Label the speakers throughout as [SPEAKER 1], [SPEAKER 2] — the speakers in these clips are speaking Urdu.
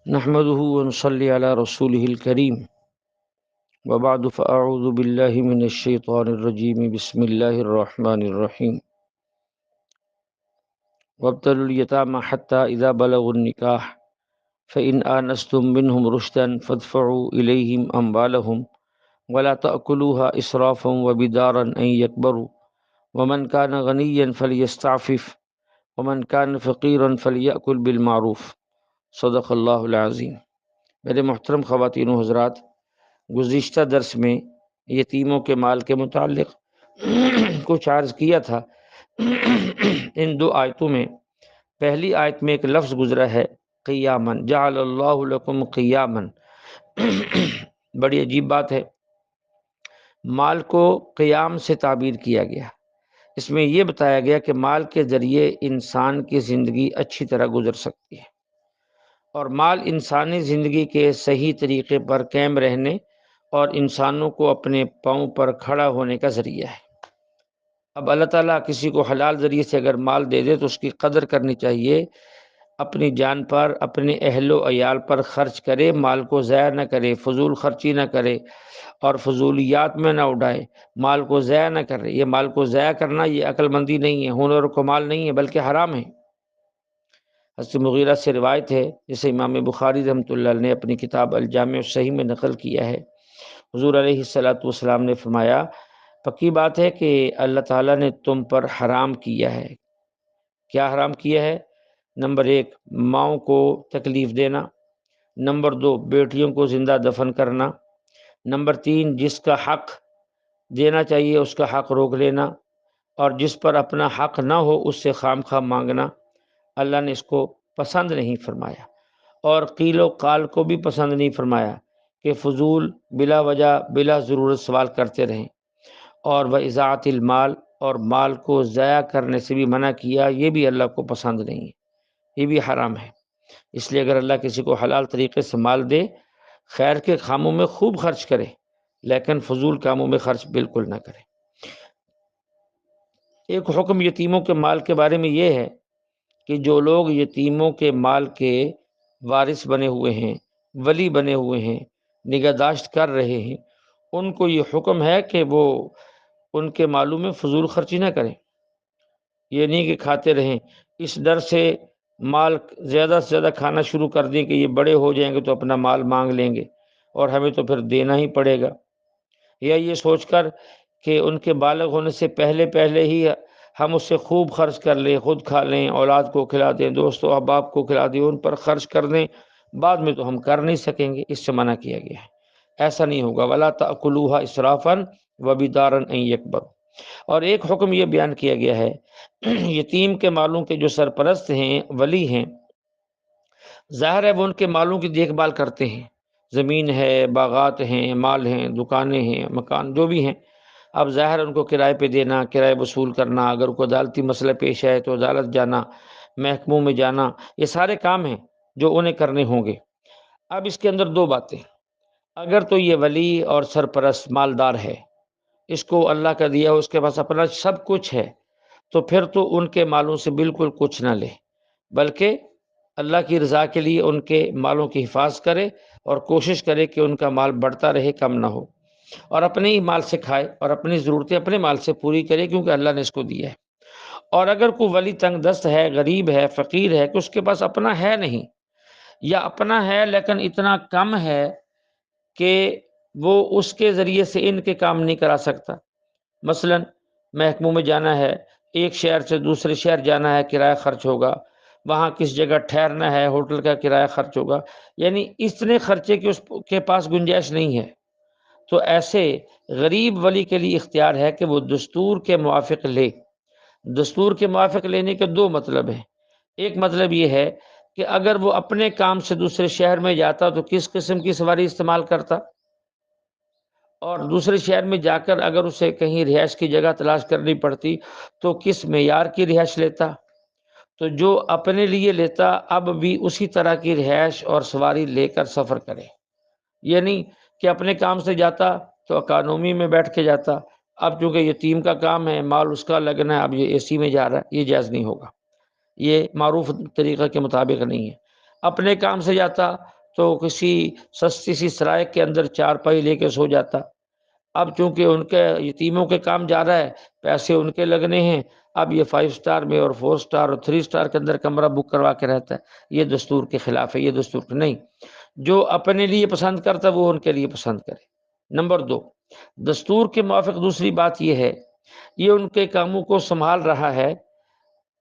[SPEAKER 1] نحمده ونصلي على رسوله الكريم وبعد فأعوذ بالله من الشيطان الرجيم بسم الله الرحمن الرحيم وابتلوا اليتامى حتى إذا بلغوا النكاح فإن آنستم منهم رشدا فادفعوا إليهم أموالهم ولا تأكلوها إسرافا وبدارا أن يكبروا ومن كان غنيا فليستعفف ومن كان فقيرا فليأكل بالمعروف صدق اللہ العظیم۔ میرے محترم خواتین و حضرات، گزشتہ درس میں یتیموں کے مال کے متعلق کچھ عرض کیا تھا۔ ان دو آیتوں میں پہلی آیت میں ایک لفظ گزرا ہے قیامن، جعل اللہ لکم قیامن۔ بڑی عجیب بات ہے، مال کو قیام سے تعبیر کیا گیا۔ اس میں یہ بتایا گیا کہ مال کے ذریعے انسان کی زندگی اچھی طرح گزر سکتی ہے، اور مال انسانی زندگی کے صحیح طریقے پر قائم رہنے اور انسانوں کو اپنے پاؤں پر کھڑا ہونے کا ذریعہ ہے۔ اب اللہ تعالیٰ کسی کو حلال ذریعے سے اگر مال دے دے تو اس کی قدر کرنی چاہیے، اپنی جان پر، اپنے اہل و عیال پر خرچ کرے، مال کو ضائع نہ کرے، فضول خرچی نہ کرے اور فضولیات میں نہ اڑائے، مال کو ضائع نہ کرے۔ یہ مال کو ضائع کرنا یہ عقل مندی نہیں ہے، ہنر و کمال نہیں ہے، بلکہ حرام ہے۔ حضرت مغیرہ سے روایت ہے، جسے امام بخاری رحمۃ اللہ علیہ نے اپنی کتاب الجامع الصحیح میں نقل کیا ہے، حضور علیہ السلام نے فرمایا، پکی بات ہے کہ اللہ تعالیٰ نے تم پر حرام کیا ہے۔ کیا حرام کیا ہے؟ نمبر 1، ماؤں کو تکلیف دینا۔ نمبر 2، بیٹیوں کو زندہ دفن کرنا۔ نمبر 3، جس کا حق دینا چاہیے اس کا حق روک لینا، اور جس پر اپنا حق نہ ہو اس سے خام خواہ مانگنا۔ اللہ نے اس کو پسند نہیں فرمایا، اور قیل و قال کو بھی پسند نہیں فرمایا کہ فضول بلا وجہ بلا ضرورت سوال کرتے رہیں، اور وَإِضَاعَةِ المال، اور مال کو ضائع کرنے سے بھی منع کیا، یہ بھی اللہ کو پسند نہیں ہے، یہ بھی حرام ہے۔ اس لیے اگر اللہ کسی کو حلال طریقے سے مال دے، خیر کے کاموں میں خوب خرچ کرے، لیکن فضول کاموں میں خرچ بالکل نہ کرے۔ ایک حکم یتیموں کے مال کے بارے میں یہ ہے کہ جو لوگ یتیموں کے مال کے وارث بنے ہوئے ہیں، ولی بنے ہوئے ہیں، نگہداشت کر رہے ہیں، ان کو یہ حکم ہے کہ وہ ان کے مالوں میں فضول خرچی نہ کریں۔ یہ نہیں کہ کھاتے رہیں، اس ڈر سے مال زیادہ سے زیادہ کھانا شروع کر دیں کہ یہ بڑے ہو جائیں گے تو اپنا مال مانگ لیں گے اور ہمیں تو پھر دینا ہی پڑے گا، یا یہ سوچ کر کہ ان کے بالغ ہونے سے پہلے ہی ہم اس سے خوب خرچ کر لیں، خود کھا لیں، اولاد کو کھلا دیں، دوست و احباب کو کھلا دیں، ان پر خرچ کر دیں، بعد میں تو ہم کر نہیں سکیں گے، اس سے منع کیا گیا ہے۔ ایسا نہیں ہوگا، وَلَا تَأْكُلُوهَا إِسْرَافًا وَبِدَارًا أَن يَكْبَرُوا۔ اور ایک حکم یہ بیان کیا گیا ہے، یتیم کے مالوں کے جو سرپرست ہیں، ولی ہیں، ظاہر ہے وہ ان کے مالوں کی دیکھ بھال کرتے ہیں، زمین ہے، باغات ہیں، مال ہیں، دکانیں ہیں، مکان جو بھی ہیں، اب ظاہر ان کو کرائے پہ دینا، کرائے وصول کرنا، اگر کوئی عدالتی مسئلہ پیش آئے تو عدالت جانا، محکموں میں جانا، یہ سارے کام ہیں جو انہیں کرنے ہوں گے۔ اب اس کے اندر دو باتیں، اگر تو یہ ولی اور سرپرست مالدار ہے، اس کو اللہ کا دیا، اس کے پاس اپنا سب کچھ ہے، تو پھر تو ان کے مالوں سے بالکل کچھ نہ لے، بلکہ اللہ کی رضا کے لیے ان کے مالوں کی حفاظت کرے اور کوشش کرے کہ ان کا مال بڑھتا رہے، کم نہ ہو، اور اپنے ہی مال سے کھائے اور اپنی ضرورتیں اپنے مال سے پوری کرے، کیونکہ اللہ نے اس کو دیا ہے۔ اور اگر کوئی ولی تنگ دست ہے، غریب ہے، فقیر ہے، کہ اس کے پاس اپنا ہے نہیں، یا اپنا ہے لیکن اتنا کم ہے کہ وہ اس کے ذریعے سے ان کے کام نہیں کرا سکتا، مثلا محکموں میں جانا ہے، ایک شہر سے دوسرے شہر جانا ہے، کرایہ خرچ ہوگا، وہاں کس جگہ ٹھہرنا ہے، ہوٹل کا کرایہ خرچ ہوگا، یعنی اتنے خرچے کی اس کے پاس گنجائش نہیں ہے، تو ایسے غریب ولی کے لیے اختیار ہے کہ وہ دستور کے موافق لے۔ دستور کے موافق لینے کے دو مطلب ہیں، ایک مطلب یہ ہے کہ اگر وہ اپنے کام سے دوسرے شہر میں جاتا تو کس قسم کی سواری استعمال کرتا، اور دوسرے شہر میں جا کر اگر اسے کہیں رہائش کی جگہ تلاش کرنی پڑتی تو کس معیار کی رہائش لیتا، تو جو اپنے لیے لیتا اب بھی اسی طرح کی رہائش اور سواری لے کر سفر کرے، یہ نہیں کہ اپنے کام سے جاتا تو اکانومی میں بیٹھ کے جاتا، اب چونکہ یتیم کا کام ہے، مال اس کا لگنا ہے، اب یہ اے سی میں جا رہا ہے، یہ جائز نہیں ہوگا، یہ معروف طریقہ کے مطابق نہیں ہے۔ اپنے کام سے جاتا تو کسی سستی سی سرائے کے اندر چارپائی لے کے سو جاتا، اب چونکہ ان کے یتیموں کے کام جا رہا ہے، پیسے ان کے لگنے ہیں، اب یہ 5 اسٹار میں اور 4 اسٹار اور 3 اسٹار کے اندر کمرہ بک کروا کے رہتا ہے۔ یہ دستور کے خلاف ہے، یہ دستور کے نہیں۔ جو اپنے لیے پسند کرتا وہ ان کے لیے پسند کرے۔ نمبر 2، دستور کے موافق دوسری بات یہ ہے، یہ ان کے کاموں کو سنبھال رہا ہے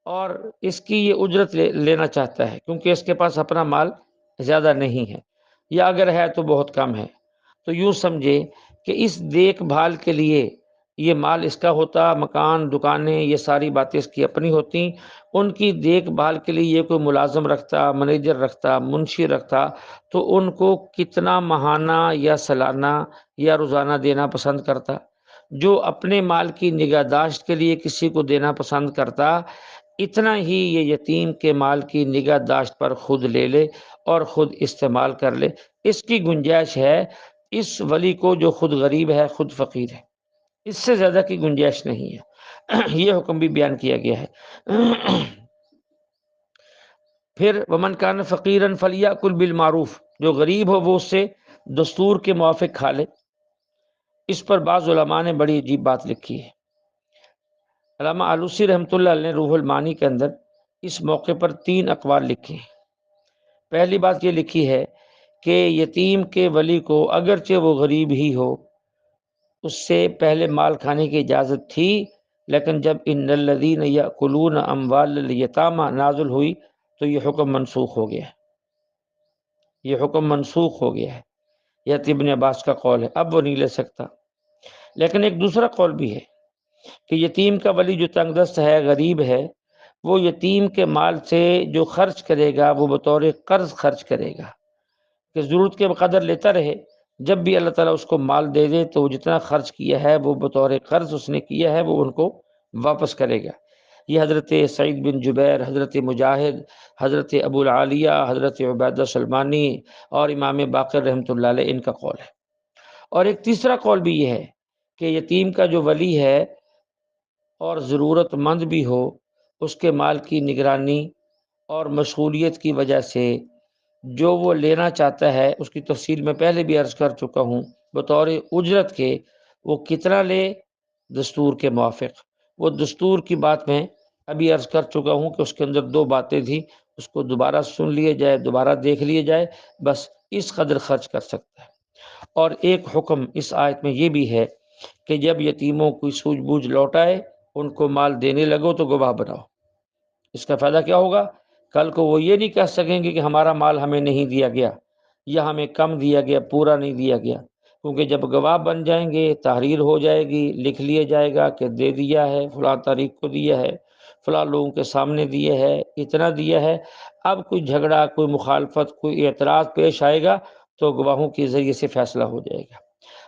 [SPEAKER 1] اور اس کی یہ اجرت لینا چاہتا ہے، کیونکہ اس کے پاس اپنا مال زیادہ نہیں ہے، یا اگر ہے تو بہت کم ہے، تو یوں سمجھے کہ اس دیکھ بھال کے لیے یہ مال اس کا ہوتا، مکان، دکانیں، یہ ساری باتیں اس کی اپنی ہوتی، ان کی دیکھ بھال کے لیے یہ کوئی ملازم رکھتا، منیجر رکھتا، منشی رکھتا، تو ان کو کتنا ماہانہ یا سالانہ یا روزانہ دینا پسند کرتا؟ جو اپنے مال کی نگہداشت کے لیے کسی کو دینا پسند کرتا، اتنا ہی یہ یتیم کے مال کی نگہداشت پر خود لے لے اور خود استعمال کر لے۔ اس کی گنجائش ہے اس ولی کو جو خود غریب ہے، خود فقیر ہے، اس سے زیادہ کی گنجائش نہیں ہے۔ یہ حکم بھی بیان کیا گیا ہے۔ پھر ومن کان فقیرا فلیأکل بالمعروف، جو غریب ہو وہ اس سے دستور کے موافق کھا لے۔ اس پر بعض علماء نے بڑی عجیب بات لکھی ہے۔ علامہ آلوسی رحمۃ اللہ علیہ نے روح المعانی کے اندر اس موقع پر 3 اقوال لکھے ہیں۔ پہلی بات یہ لکھی ہے کہ یتیم کے ولی کو اگرچہ وہ غریب ہی ہو، اس سے پہلے مال کھانے کی اجازت تھی، لیکن جب ان الذین یأکلون اموال الیتامى نازل ہوئی تو یہ حکم منسوخ ہو گیا ہے، یہ حکم منسوخ ہو گیا ہے۔ یہ ابن عباس کا قول ہے، اب وہ نہیں لے سکتا۔ لیکن ایک دوسرا قول بھی ہے کہ یتیم کا ولی جو تنگ دست ہے، غریب ہے، وہ یتیم کے مال سے جو خرچ کرے گا وہ بطور قرض خرچ کرے گا، کہ ضرورت کے بقدر لیتا رہے، جب بھی اللہ تعالیٰ اس کو مال دے دے تو وہ جتنا خرچ کیا ہے وہ بطور قرض اس نے کیا ہے وہ ان کو واپس کرے گا۔ یہ حضرت سعید بن جبیر، حضرت مجاہد، حضرت ابو العالیہ، حضرت عبیدہ سلمانی اور امام باقر رحمۃ اللہ علیہ ان کا قول ہے۔ اور ایک تیسرا قول بھی یہ ہے کہ یتیم کا جو ولی ہے اور ضرورت مند بھی ہو، اس کے مال کی نگرانی اور مشغولیت کی وجہ سے جو وہ لینا چاہتا ہے، اس کی تفصیل میں پہلے بھی عرض کر چکا ہوں، بطور اجرت کے وہ کتنا لے دستور کے موافق۔ وہ دستور کی بات میں ابھی عرض کر چکا ہوں کہ اس کے اندر 2 باتیں تھیں، اس کو دوبارہ سن لیے جائے، دوبارہ دیکھ لیے جائے، بس اس قدر خرچ کر سکتا ہے۔ اور ایک حکم اس آیت میں یہ بھی ہے کہ جب یتیموں کی سوجھ بوجھ لوٹائے، ان کو مال دینے لگو تو گواہ بناؤ۔ اس کا فائدہ کیا ہوگا؟ کل کو وہ یہ نہیں کہہ سکیں گے کہ ہمارا مال ہمیں نہیں دیا گیا یا ہمیں کم دیا گیا، پورا نہیں دیا گیا، کیونکہ جب گواہ بن جائیں گے، تحریر ہو جائے گی، لکھ لیا جائے گا کہ دے دیا ہے، فلاں تاریخ کو دیا ہے، فلاں لوگوں کے سامنے دیا ہے، اتنا دیا ہے۔ اب کوئی جھگڑا، کوئی مخالفت، کوئی اعتراض پیش آئے گا تو گواہوں کے ذریعے سے فیصلہ ہو جائے گا۔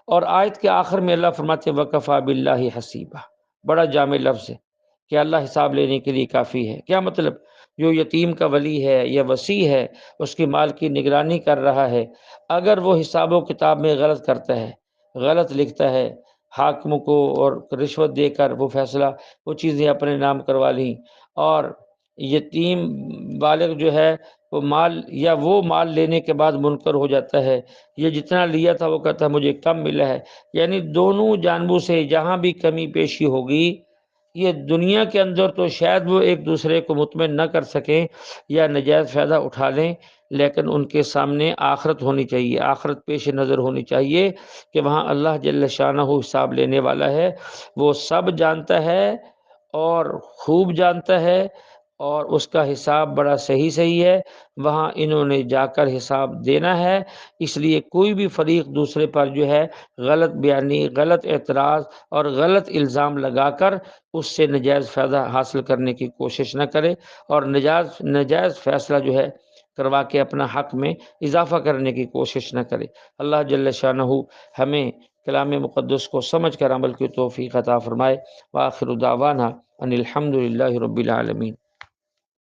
[SPEAKER 1] اور آیت کے آخر میں اللہ فرماتے ہیں وَكَفَىٰ بِاللَّهِ حَسِيبًا، بڑا جامع لفظ ہے کہ اللہ حساب لینے کے لیے کافی ہے۔ کیا مطلب؟ جو یتیم کا ولی ہے یا وصی ہے، اس کی مال کی نگرانی کر رہا ہے، اگر وہ حساب و کتاب میں غلط کرتا ہے، غلط لکھتا ہے، حاکموں کو اور رشوت دے کر وہ فیصلہ، وہ چیزیں اپنے نام کروا لیں، اور یتیم بالغ جو ہے وہ مال لینے کے بعد منکر ہو جاتا ہے، یہ جتنا لیا تھا وہ کہتا ہے مجھے کم ملا ہے، یعنی دونوں جانبوں سے جہاں بھی کمی پیشی ہوگی، یہ دنیا کے اندر تو شاید وہ ایک دوسرے کو مطمئن نہ کر سکیں یا نجائز فائدہ اٹھا لیں، لیکن ان کے سامنے آخرت ہونی چاہیے، آخرت پیش نظر ہونی چاہیے کہ وہاں اللہ جل شانہ حساب لینے والا ہے، وہ سب جانتا ہے اور خوب جانتا ہے، اور اس کا حساب بڑا صحیح ہے، وہاں انہوں نے جا کر حساب دینا ہے۔ اس لیے کوئی بھی فریق دوسرے پر جو ہے غلط بیانی، غلط اعتراض اور غلط الزام لگا کر اس سے نجائز فائدہ حاصل کرنے کی کوشش نہ کرے، اور نجائز فیصلہ جو ہے کروا کے اپنا حق میں اضافہ کرنے کی کوشش نہ کرے۔ اللہ جل شانہ ہمیں کلام مقدس کو سمجھ کر عمل کی توفیق عطا فرمائے۔ وآخر دعوانا ان الحمد للہ رب العالمین۔